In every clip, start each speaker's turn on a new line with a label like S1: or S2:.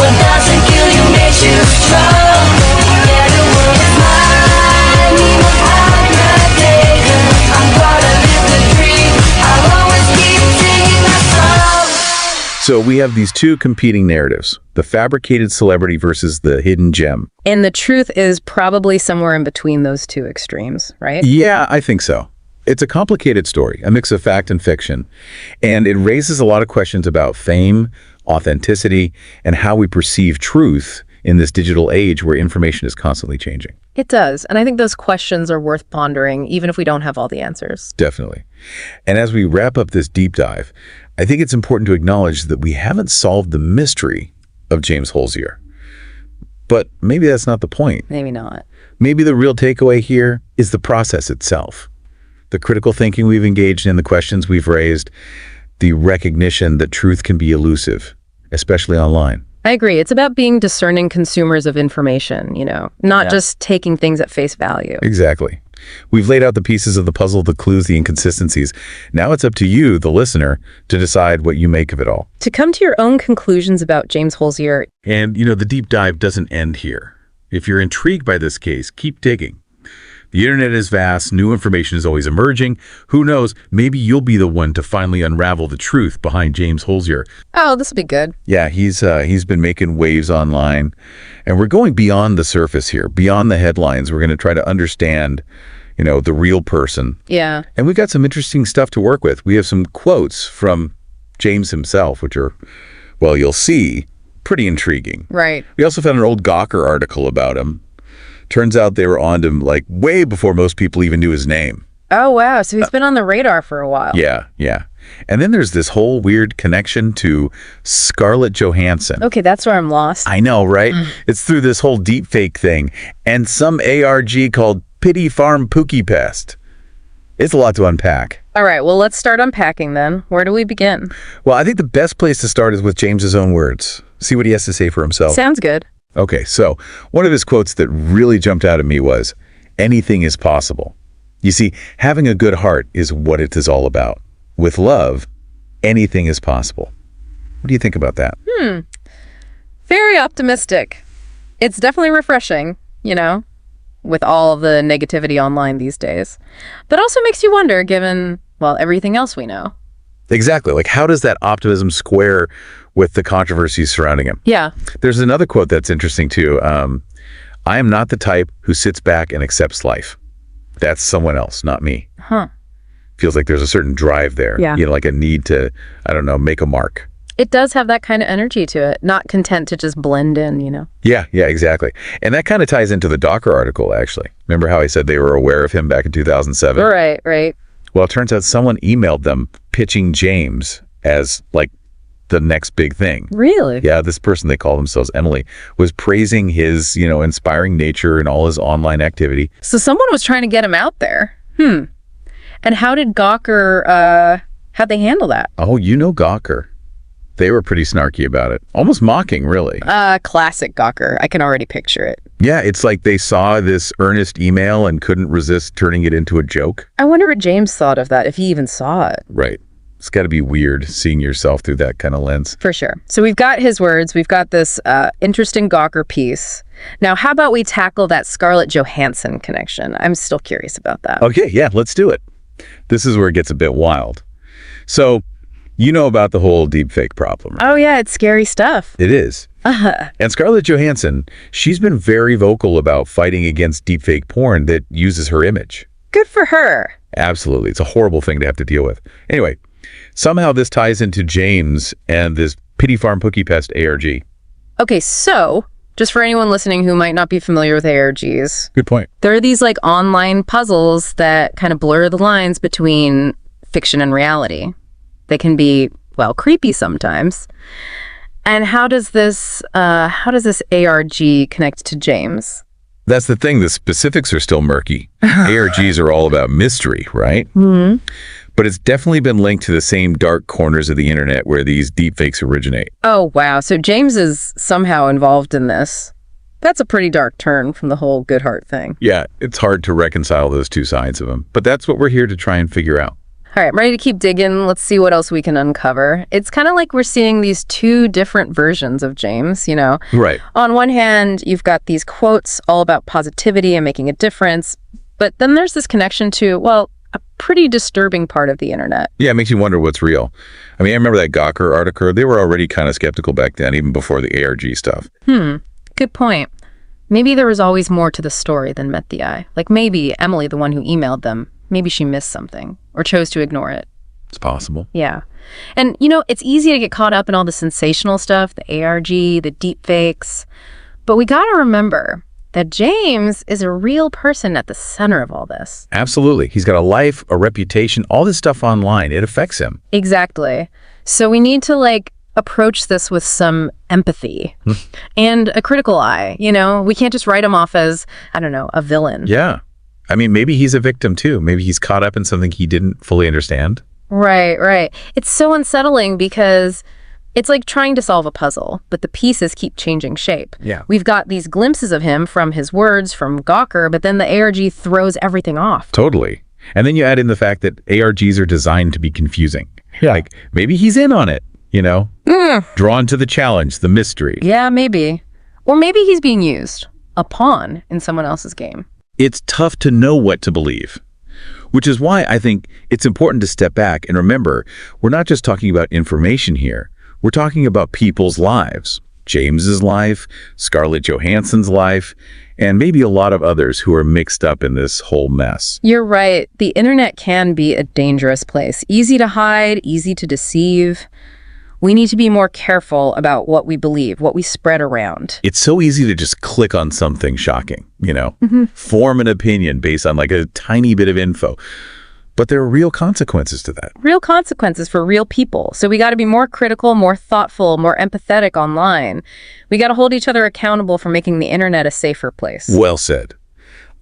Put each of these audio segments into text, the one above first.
S1: What doesn't kill you makes you strong. Yeah, the world is mine. We must hide my I'm gonna live the dream. I'll always keep singing my song.
S2: So we have these two competing narratives, the fabricated celebrity versus the hidden gem.
S3: And the truth is probably somewhere in between those two extremes, right?
S2: Yeah, I think so. It's a complicated story, a mix of fact and fiction, and it raises a lot of questions about fame, authenticity, and how we perceive truth in this digital age where information is constantly changing.
S3: It does. And I think those questions are worth pondering, even if we don't have all the answers.
S2: Definitely. And as we wrap up this deep dive, I think it's important to acknowledge that we haven't solved the mystery of James Holzier. But maybe that's not the point.
S3: Maybe not.
S2: Maybe the real takeaway here is the process itself. The critical thinking we've engaged in, the questions we've raised, the recognition that truth can be elusive, especially online.
S3: I agree. It's about being discerning consumers of information, not just taking things at face value.
S2: Exactly. We've laid out the pieces of the puzzle, the clues, the inconsistencies. Now it's up to you, the listener, to decide what you make of it all.
S3: To come to your own conclusions about James Holzier.
S2: And, the deep dive doesn't end here. If you're intrigued by this case, keep digging. The internet is vast, new information is always emerging. Who knows, maybe you'll be the one to finally unravel the truth behind James Holzier.
S3: Oh, this will be good.
S2: Yeah, he's been making waves online. And we're going beyond the surface here, beyond the headlines. We're going to try to understand, the real person.
S3: Yeah.
S2: And we've got some interesting stuff to work with. We have some quotes from James himself, which are, well, you'll see, pretty intriguing.
S3: Right.
S2: We also found an old Gawker article about him. Turns out they were on him way before most people even knew his name.
S3: Oh, wow. So he's been on the radar for a while.
S2: Yeah. And then there's this whole weird connection to Scarlett Johansson.
S3: Okay, that's where I'm lost.
S2: I know, right? It's through this whole deepfake thing and some ARG called Pity Farm Pookie Pest. It's a lot to unpack.
S3: All right, well, let's start unpacking then. Where do we begin?
S2: Well, I think the best place to start is with James's own words. See what he has to say for himself.
S3: Sounds good.
S2: Okay, so one of his quotes that really jumped out at me was, "Anything is possible." You see, having a good heart is what it is all about. With love, anything is possible. What do you think about that?
S3: Very optimistic. It's definitely refreshing, with all of the negativity online these days. But also makes you wonder, given, everything else we know.
S2: Exactly. How does that optimism square with the controversies surrounding him?
S3: Yeah.
S2: There's another quote that's interesting, too. I am not the type who sits back and accepts life. That's someone else, not me.
S3: Huh.
S2: Feels like there's a certain drive there.
S3: Yeah.
S2: Like a need to, make a mark.
S3: It does have that kind of energy to it. Not content to just blend in,
S2: Yeah, exactly. And that kind of ties into the Gawker article, actually. Remember how I said they were aware of him back in 2007?
S3: Right.
S2: Well, it turns out someone emailed them pitching James as, the next big thing.
S3: Really?
S2: Yeah, this person, they call themselves Emily, was praising his, inspiring nature and all his online activity.
S3: So someone was trying to get him out there. And how did Gawker, how'd they handle that?
S2: Oh, Gawker. They were pretty snarky about it. Almost mocking, really.
S3: Classic Gawker. I can already picture it.
S2: Yeah, it's like they saw this earnest email and couldn't resist turning it into a joke.
S3: I wonder what James thought of that, if he even saw it.
S2: Right. It's got to be weird seeing yourself through that kind of lens.
S3: For sure. So we've got his words. We've got this interesting Gawker piece. Now, how about we tackle that Scarlett Johansson connection? I'm still curious about that.
S2: Okay, yeah, let's do it. This is where it gets a bit wild. So, you know about the whole deepfake problem, right?
S3: Oh, yeah, it's scary stuff.
S2: It is. And Scarlett Johansson, she's been very vocal about fighting against deepfake porn that uses her image.
S3: Good for her.
S2: Absolutely. It's a horrible thing to have to deal with. Anyway, somehow this ties into James and this Pity Farm Pookie Pest ARG.
S3: Okay, so just for anyone listening who might not be familiar with ARGs.
S2: Good point.
S3: There are these online puzzles that kind of blur the lines between fiction and reality. They can be, creepy sometimes. And how does this ARG connect to James?
S2: That's the thing. The specifics are still murky. ARGs are all about mystery, right?
S3: Mm-hmm.
S2: But it's definitely been linked to the same dark corners of the internet where these deepfakes originate.
S3: Oh, wow. So James is somehow involved in this. That's a pretty dark turn from the whole good heart thing.
S2: Yeah, it's hard to reconcile those two sides of him. But that's what we're here to try and figure out.
S3: All right, I'm ready to keep digging. Let's see what else we can uncover. It's kind of like we're seeing these two different versions of James, you know?
S2: Right.
S3: On one hand, you've got these quotes all about positivity and making a difference, but then there's this connection to, well, a pretty disturbing part of the internet.
S2: Yeah, it makes you wonder what's real. I mean, I remember that Gawker article. They were already kind of skeptical back then, even before the ARG stuff.
S3: Good point. Maybe there was always more to the story than met the eye. Like maybe Emily, the one who emailed them, maybe she missed something or chose to ignore it.
S2: It's possible.
S3: Yeah. And, you know, it's easy to get caught up in all the sensational stuff, the ARG, the deep fakes. But we got to remember that James is a real person at the center of all this.
S2: Absolutely. He's got a life, a reputation, all this stuff online. It affects him.
S3: Exactly. So we need to, like, approach this with some empathy and a critical eye. You know, we can't just write him off as, I don't know, a villain.
S2: Yeah. I mean, maybe he's a victim too. Maybe he's caught up in something he didn't fully understand.
S3: Right. It's so unsettling because it's like trying to solve a puzzle, but the pieces keep changing shape.
S2: Yeah.
S3: We've got these glimpses of him from his words, from Gawker, but then the ARG throws everything off.
S2: Totally. And then you add in the fact that ARGs are designed to be confusing.
S3: Yeah.
S2: Like, maybe he's in on it, you know? Drawn to the challenge, the mystery.
S3: Yeah, maybe. Or maybe he's being used, a pawn in someone else's game.
S2: It's tough to know what to believe, which is why I think it's important to step back and remember, we're not just talking about information here. We're talking about people's lives, James's life, Scarlett Johansson's life, and maybe a lot of others who are mixed up in this whole mess.
S3: You're right. The internet can be a dangerous place. Easy to hide, easy to deceive. We need to be more careful about what we believe, what we spread around.
S2: It's so easy to just click on something shocking, you know, form an opinion based on like a tiny bit of info. But there are real consequences to that.
S3: Real consequences for real people. So we got to be more critical, more thoughtful, more empathetic online. We got to hold each other accountable for making the internet a safer place.
S2: Well said.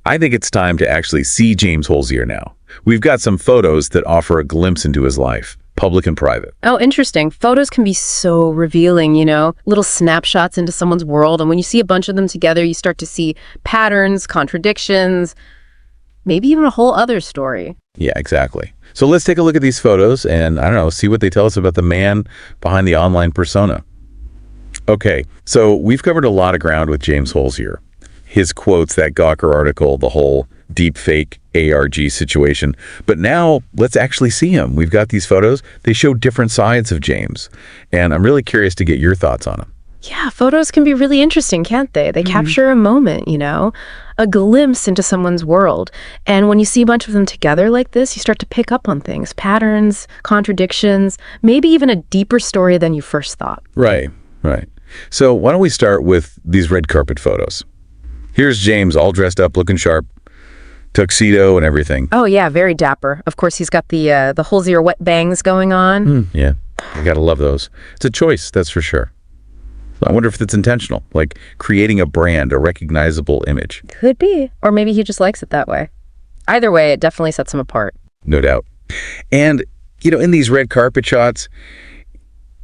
S2: I think it's time to actually see James Holzier now. We've got some photos that offer a glimpse into his life, public and private.
S3: Oh, interesting. Photos can be so revealing, you know, little snapshots into someone's world. And when you see a bunch of them together, you start to see patterns, contradictions, maybe even a whole other story.
S2: Yeah, exactly. So let's take a look at these photos and, I don't know, see what they tell us about the man behind the online persona. Okay, so we've covered a lot of ground with James Holzier. His quotes, that Gawker article, the whole deep fake ARG situation. But now let's actually see him. We've got these photos. They show different sides of James. And I'm really curious to get your thoughts on him.
S3: Yeah, photos can be really interesting, can't they? They capture a moment, you know, a glimpse into someone's world. And when you see a bunch of them together like this, you start to pick up on things, patterns, contradictions, maybe even a deeper story than you first thought.
S2: Right. So why don't we start with these red carpet photos? Here's James all dressed up, looking sharp, tuxedo and everything.
S3: Oh, yeah, very dapper. Of course, he's got the Holzier wet bangs going on.
S2: Yeah, I gotta love those. It's a choice, that's for sure. I wonder if it's intentional, like creating a brand, a recognizable image.
S3: Could be. Or maybe he just likes it that way. Either way, it definitely sets him apart.
S2: No doubt. And, you know, in these red carpet shots,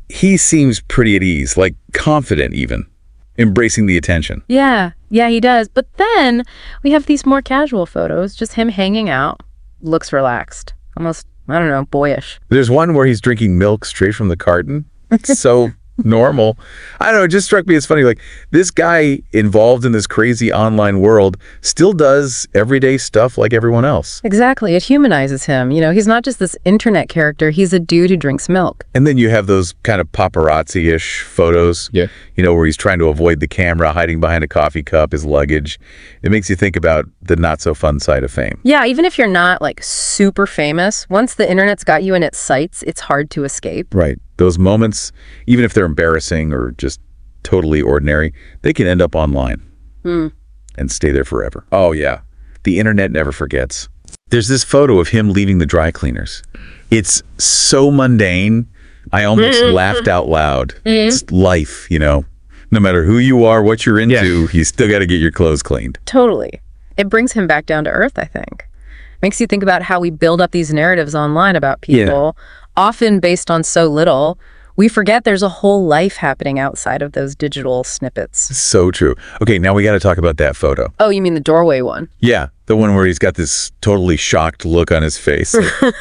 S2: he seems pretty at ease, like confident even, embracing the attention.
S3: Yeah, he does. But then we have these more casual photos, just him hanging out, looks relaxed, almost, I don't know, boyish.
S2: There's one where he's drinking milk straight from the carton. It's so normal. I don't know, it just struck me as funny. Like, this guy involved in this crazy online world still does everyday stuff like everyone else.
S3: Exactly. It humanizes him. You know, he's not just this internet character. He's a dude who drinks milk.
S2: And then you have those kind of paparazzi-ish photos, you know, where he's trying to avoid the camera, hiding behind a coffee cup, his luggage. It makes you think about the not-so-fun side of fame.
S3: Yeah, even if you're not, like, super famous, once the internet's got you in its sights, it's hard to escape.
S2: Right. Those moments, even if they're embarrassing or just totally ordinary, they can end up online and stay there forever. Oh, yeah. The internet never forgets. There's this photo of him leaving the dry cleaners. It's so mundane, I almost laughed out loud. It's life, you know. No matter who you are, what you're into, you still got to get your clothes cleaned.
S3: Totally. It brings him back down to earth, I think. Makes you think about how we build up these narratives online about people, often based on so little. We forget there's a whole life happening outside of those digital snippets.
S2: So true. Okay, now we got to talk about that photo.
S3: Oh, you mean the doorway one?
S2: Yeah, the one where he's got this totally shocked look on his face. Like,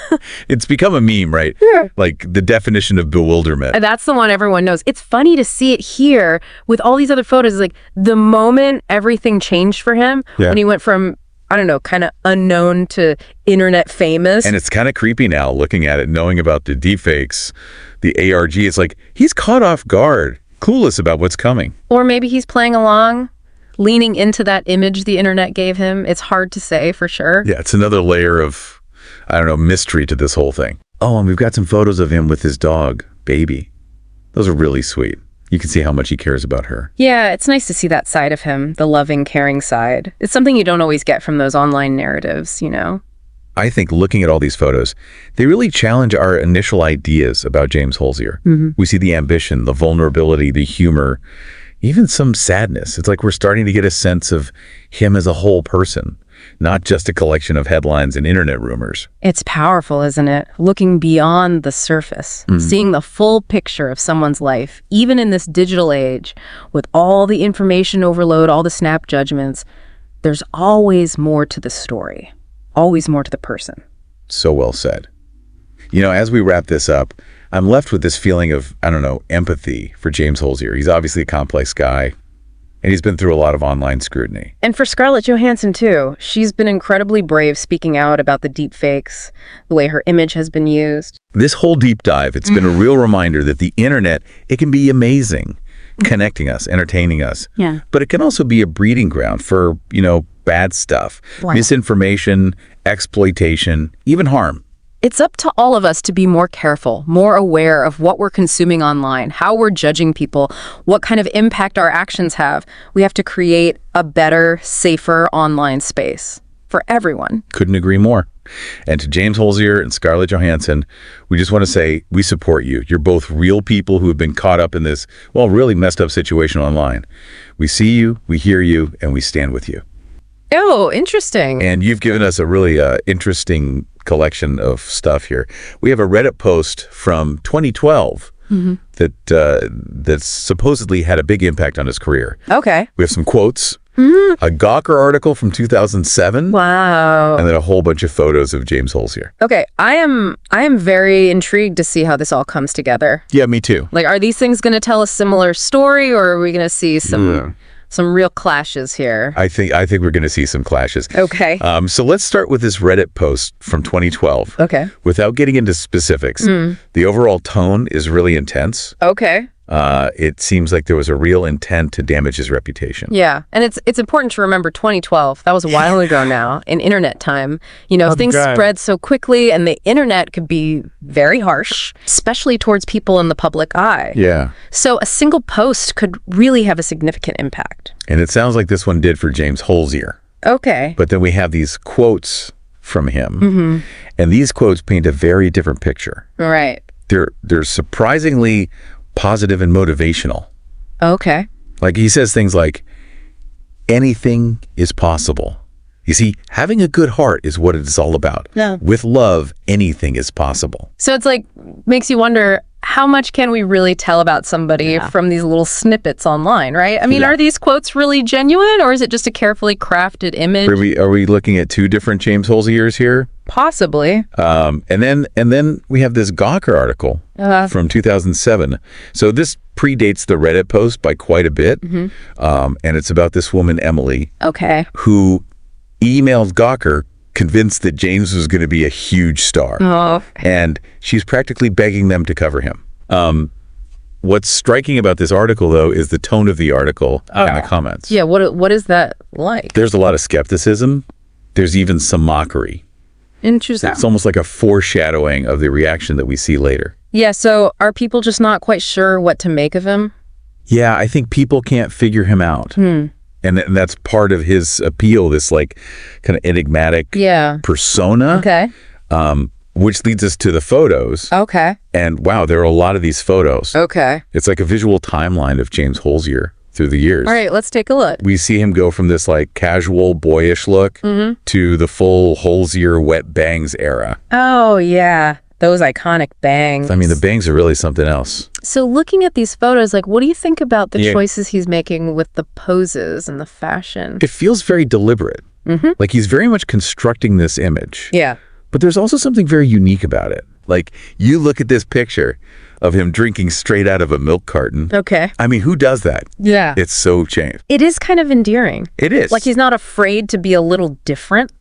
S2: it's become a meme, right?
S3: Yeah.
S2: Like the definition of bewilderment.
S3: That's the one everyone knows. It's funny to see it here with all these other photos. Like the moment everything changed for him,
S2: Yeah.
S3: when he went from, I don't know, kind of unknown to internet famous.
S2: And it's kind of creepy now looking at it, knowing about the deepfakes, the ARG. It's like he's caught off guard, clueless about what's coming.
S3: Or maybe he's playing along, leaning into that image the internet gave him. It's hard to say for sure.
S2: Yeah, it's another layer of, I don't know, mystery to this whole thing. Oh, and we've got some photos of him with his dog, Baby. Those are really sweet. You can see how much he cares about her.
S3: Yeah, it's nice to see that side of him, the loving, caring side. It's something you don't always get from those online narratives, you know?
S2: I think looking at all these photos, they really challenge our initial ideas about James Holzier. We see the ambition, the vulnerability, the humor, even some sadness. It's like we're starting to get a sense of him as a whole person, not just a collection of headlines and internet rumors.
S3: It's powerful, isn't it? Looking beyond the surface, seeing the full picture of someone's life, even in this digital age, with all the information overload, all the snap judgments, there's always more to the story, always more to the person.
S2: So well said. You know, as we wrap this up, I'm left with this feeling of, I don't know, empathy for James Holzier. He's obviously a complex guy, and he's been through a lot of online scrutiny.
S3: And for Scarlett Johansson, too. She's been incredibly brave speaking out about the deep fakes, the way her image has been used.
S2: This whole deep dive, it's been a real reminder that the internet, it can be amazing, connecting us, entertaining us.
S3: Yeah.
S2: But it can also be a breeding ground for, you know, bad stuff,
S3: Wow.
S2: misinformation, exploitation, even harm.
S3: It's up to all of us to be more careful, more aware of what we're consuming online, how we're judging people, what kind of impact our actions have. We have to create a better, safer online space for everyone.
S2: Couldn't agree more. And to James Holzier and Scarlett Johansson, we just want to say we support you. You're both real people who have been caught up in this, well, really messed up situation online. We see you, we hear you, and we stand with you.
S3: Oh, interesting.
S2: And you've given us a really interesting collection of stuff here. We have a Reddit post from 2012 that supposedly had a big impact on his career.
S3: Okay.
S2: We have some quotes, a Gawker article from 2007,
S3: Wow.
S2: and then a whole bunch of photos of James Holzier.
S3: Okay, I am very intrigued to see how this all comes together.
S2: Yeah, me too.
S3: Like, are these things going to tell a similar story, or are we going to see some real clashes here?
S2: I think we're going to see some clashes.
S3: Okay.
S2: So let's start with this Reddit post from 2012.
S3: Okay.
S2: Without getting into specifics, the overall tone is really intense.
S3: Okay.
S2: It seems like there was a real intent to damage his reputation.
S3: Yeah, and it's important to remember 2012. That was a while ago now, in internet time. You know, things spread so quickly, and the internet could be very harsh, especially towards people in the public eye.
S2: Yeah.
S3: So a single post could really have a significant impact.
S2: And it sounds like this one did for James Holzier.
S3: Okay.
S2: But then we have these quotes from him. And these quotes paint a very different picture.
S3: Right.
S2: They're surprisingly positive and motivational.
S3: Okay.
S2: Like he says things like, anything is possible. You see, having a good heart is what it's all about.
S3: Yeah.
S2: With love, anything is possible.
S3: So it's like, makes you wonder, how much can we really tell about somebody from these little snippets online, right? I mean, are these quotes really genuine, or is it just a carefully crafted image?
S2: Are we looking at two different James Holziers here?
S3: Possibly.
S2: And then we have this Gawker article from 2007. So this predates the Reddit post by quite a bit. And it's about this woman, Emily,
S3: Okay.
S2: who emailed Gawker convinced that James was going to be a huge star.
S3: Oh.
S2: And she's practically begging them to cover him. What's striking about this article, though, is the tone of the article and the comments.
S3: Yeah, what is that like?
S2: There's a lot of skepticism. There's even some mockery.
S3: Interesting.
S2: It's almost like a foreshadowing of the reaction that we see later.
S3: Yeah, so are people just not quite sure what to make of him?
S2: Yeah, I think people can't figure him out. And that's part of his appeal, this like kind of enigmatic persona.
S3: Okay.
S2: Which leads us to the photos.
S3: Okay.
S2: And wow, there are a lot of these photos.
S3: Okay.
S2: It's like a visual timeline of James Holzier through the years.
S3: All right, let's take a look.
S2: We see him go from this like casual, boyish look to the full Holzier wet bangs era.
S3: Oh, yeah. Those iconic bangs.
S2: I mean, the bangs are really something else.
S3: So looking at these photos, like, what do you think about the
S2: Yeah.
S3: choices he's making with the poses and the fashion?
S2: It feels very deliberate. Like he's very much constructing this image.
S3: Yeah.
S2: But there's also something very unique about it. Like, you look at this picture of him drinking straight out of a milk carton.
S3: Okay.
S2: I mean, who does that?
S3: Yeah.
S2: It's so changed.
S3: It is kind of endearing.
S2: It is.
S3: Like he's not afraid to be a little different.